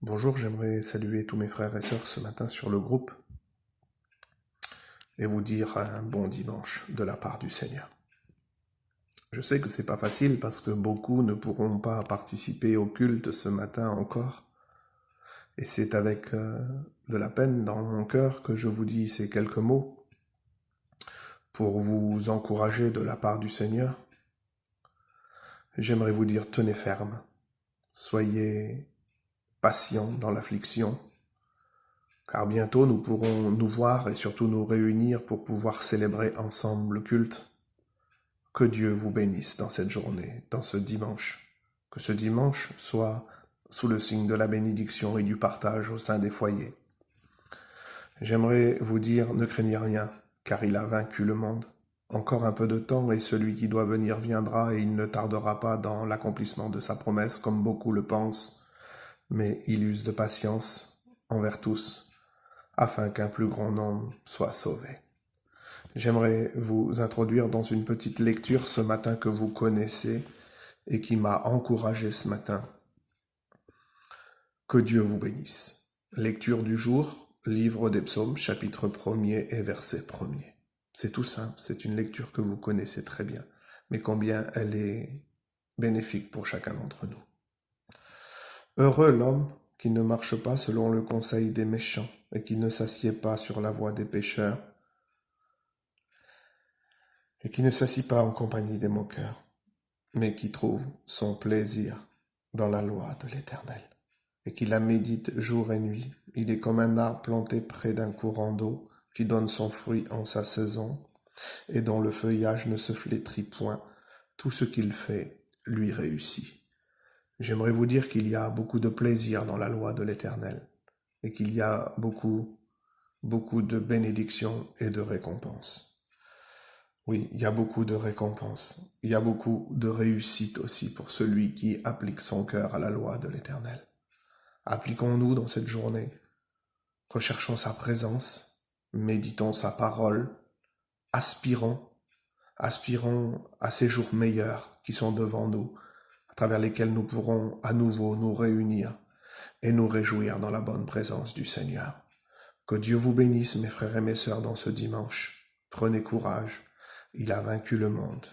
Bonjour, j'aimerais saluer tous mes frères et sœurs ce matin sur le groupe et vous dire un bon dimanche de la part du Seigneur. Je sais que c'est pas facile parce que beaucoup ne pourront pas participer au culte ce matin encore. Et c'est avec de la peine dans mon cœur que je vous dis ces quelques mots pour vous encourager de la part du Seigneur. J'aimerais vous dire, tenez ferme, soyez patients dans l'affliction, car bientôt nous pourrons nous voir et surtout nous réunir pour pouvoir célébrer ensemble le culte. Que Dieu vous bénisse dans cette journée, dans ce dimanche. Que ce dimanche soit sous le signe de la bénédiction et du partage au sein des foyers. J'aimerais vous dire, ne craignez rien, car il a vaincu le monde. Encore un peu de temps et celui qui doit venir viendra et il ne tardera pas dans l'accomplissement de sa promesse, comme beaucoup le pensent, mais il use de patience envers tous, afin qu'un plus grand nombre soit sauvé. J'aimerais vous introduire dans une petite lecture ce matin que vous connaissez et qui m'a encouragé ce matin. Que Dieu vous bénisse. Lecture du jour, livre des psaumes, chapitre 1er et verset 1er. C'est tout simple, c'est une lecture que vous connaissez très bien, mais combien elle est bénéfique pour chacun d'entre nous. Heureux l'homme qui ne marche pas selon le conseil des méchants et qui ne s'assied pas sur la voie des pécheurs et qui ne s'assit pas en compagnie des moqueurs, mais qui trouve son plaisir dans la loi de l'Éternel, et qui la médite jour et nuit. Il est comme un arbre planté près d'un courant d'eau, qui donne son fruit en sa saison, et dont le feuillage ne se flétrit point. Tout ce qu'il fait lui réussit. J'aimerais vous dire qu'il y a beaucoup de plaisir dans la loi de l'Éternel, et qu'il y a beaucoup de bénédictions et de récompenses. Oui, il y a beaucoup de récompenses. Il y a beaucoup de réussite aussi pour celui qui applique son cœur à la loi de l'Éternel. Appliquons-nous dans cette journée. Recherchons sa présence, méditons sa parole, aspirons à ces jours meilleurs qui sont devant nous, à travers lesquels nous pourrons à nouveau nous réunir et nous réjouir dans la bonne présence du Seigneur. Que Dieu vous bénisse, mes frères et mes sœurs, dans ce dimanche. Prenez courage. Il a vaincu le monde.